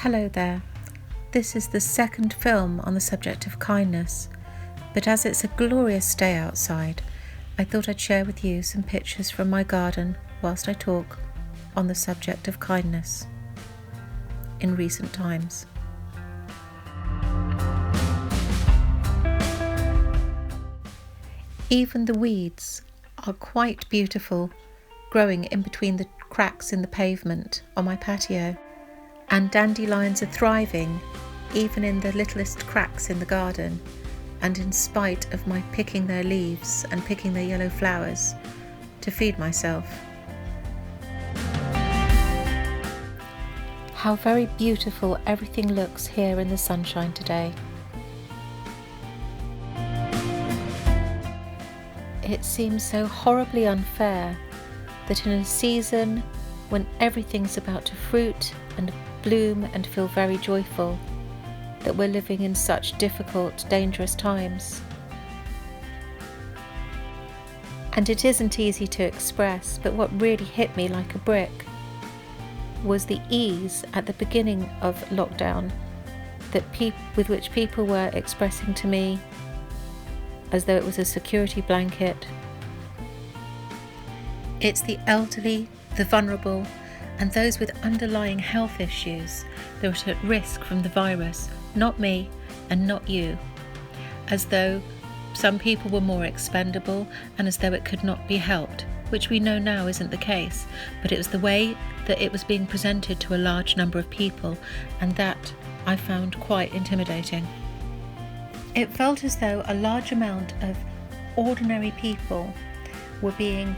Hello there. This is the second film on the subject of kindness, but as it's a glorious day outside, I thought I'd share with you some pictures from my garden whilst I talk on the subject of kindness in recent times. Even the weeds are quite beautiful, growing in between the cracks in the pavement on my patio, and dandelions are thriving even in the littlest cracks in the garden, and in spite of my picking their leaves and picking their yellow flowers to feed myself. How very beautiful everything looks here in the sunshine today. It seems so horribly unfair that in a season when everything's about to fruit and bloom and feel very joyful, that we're living in such difficult, dangerous times. And it isn't easy to express, but what really hit me like a brick was the ease at the beginning of lockdown with which people were expressing to me, as though it was a security blanket. It's the elderly, the vulnerable, and those with underlying health issues that are at risk from the virus, not me and not you, as though some people were more expendable and as though it could not be helped, which we know now isn't the case, but it was the way that it was being presented to a large number of people, and that I found quite intimidating. It felt as though a large amount of ordinary people were being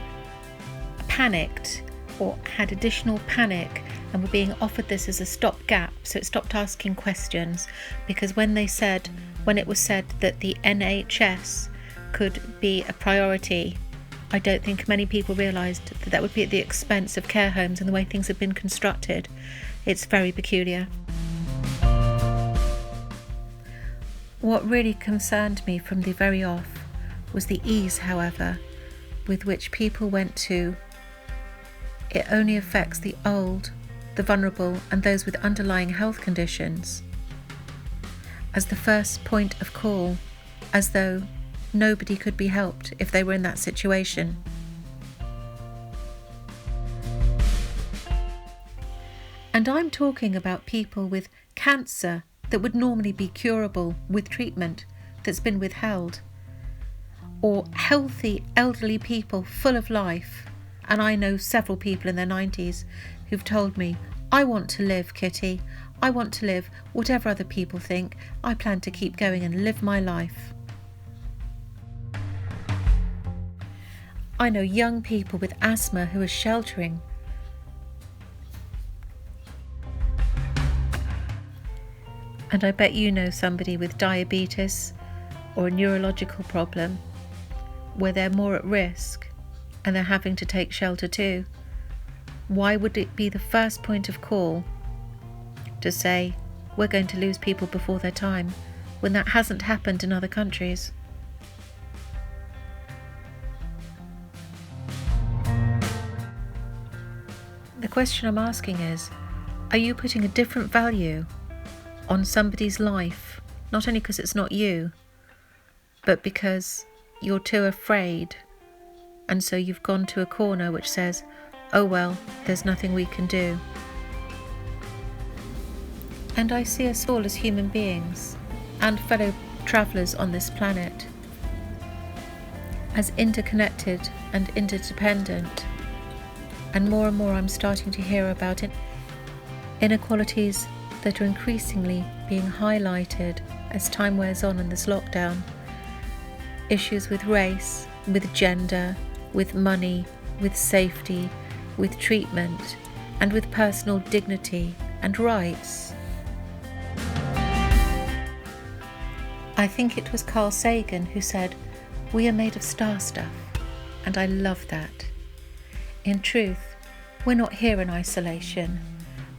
panicked or had additional panic and were being offered this as a stopgap, so it stopped asking questions, because when it was said that the NHS could be a priority, I don't think many people realised that that would be at the expense of care homes and the way things have been constructed. It's very peculiar. What really concerned me from the very off was the ease, however, with which people went to "it only affects the old, the vulnerable, and those with underlying health conditions" as the first point of call, as though nobody could be helped if they were in that situation. And I'm talking about people with cancer that would normally be curable with treatment that's been withheld, or healthy elderly people full of life. And I know several people in their 90s who've told me, "I want to live, Kitty. I want to live. Whatever other people think, I plan to keep going and live my life." I know young people with asthma who are sheltering. And I bet you know somebody with diabetes or a neurological problem where they're more at risk and they're having to take shelter too. Why would it be the first point of call to say we're going to lose people before their time when that hasn't happened in other countries? The question I'm asking is, are you putting a different value on somebody's life, not only because it's not you, but because you're too afraid, and so you've gone to a corner which says, "Oh well, there's nothing we can do"? And I see us all as human beings and fellow travellers on this planet as interconnected and interdependent, and more I'm starting to hear about inequalities that are increasingly being highlighted as time wears on in this lockdown. Issues with race, with gender, with money, with safety, with treatment, and with personal dignity and rights. I think it was Carl Sagan who said, "We are made of star stuff," and I love that. In truth, we're not here in isolation.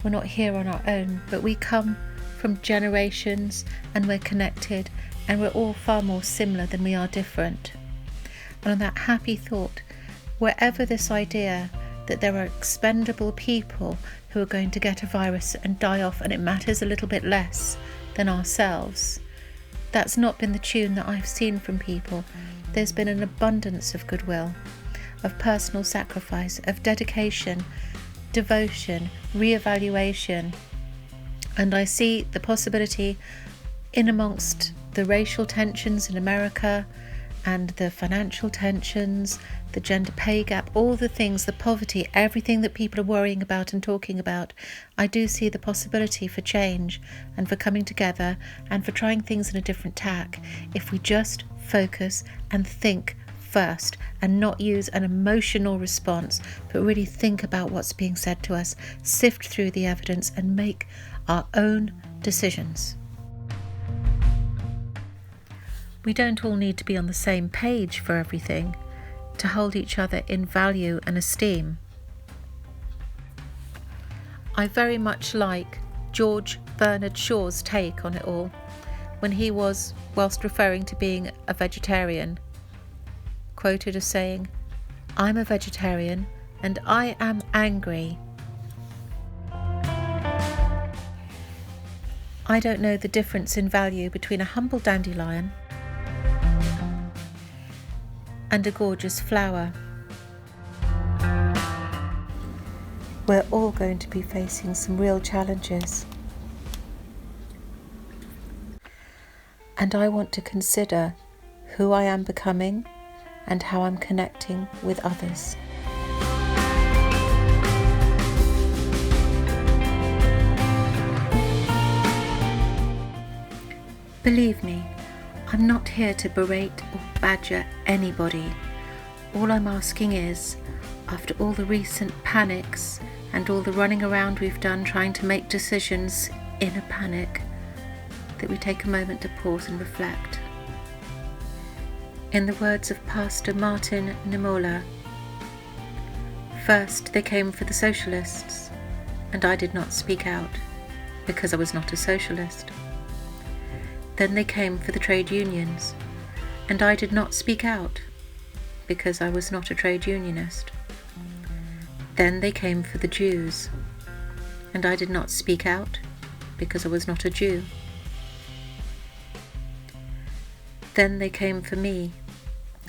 We're not here on our own, but we come from generations, and we're connected, and we're all far more similar than we are different. And on that happy thought, wherever this idea that there are expendable people who are going to get a virus and die off, and it matters a little bit less than ourselves. That's not been the tune that I've seen from people. There's been an abundance of goodwill, of personal sacrifice, of dedication, devotion, re-evaluation. And I see the possibility in amongst the racial tensions in America and the financial tensions, the gender pay gap, all the things, the poverty, everything that people are worrying about and talking about. I do see the possibility for change and for coming together and for trying things in a different tack if we just focus and think first and not use an emotional response, but really think about what's being said to us, sift through the evidence and make our own decisions. We don't all need to be on the same page for everything to hold each other in value and esteem. I very much like George Bernard Shaw's take on it all when he was, whilst referring to being a vegetarian, quoted as saying, "I'm a vegetarian and I am angry. I don't know the difference in value between a humble dandelion and a gorgeous flower." We're all going to be facing some real challenges. And I want to consider who I am becoming and how I'm connecting with others. Believe me, I'm not here to berate or badger anybody. All I'm asking is, after all the recent panics and all the running around we've done trying to make decisions in a panic, that we take a moment to pause and reflect. In the words of Pastor Martin Niemöller, "First they came for the socialists, and I did not speak out, because I was not a socialist. Then they came for the trade unions, and I did not speak out, because I was not a trade unionist. Then they came for the Jews, and I did not speak out, because I was not a Jew. Then they came for me,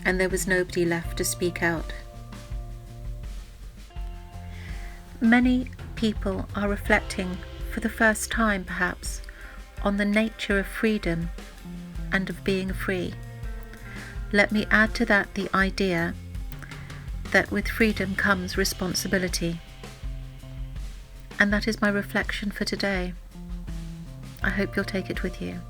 and there was nobody left to speak out." Many people are reflecting, for the first time perhaps, on the nature of freedom and of being free. Let me add to that the idea that with freedom comes responsibility. And that is my reflection for today. I hope you'll take it with you.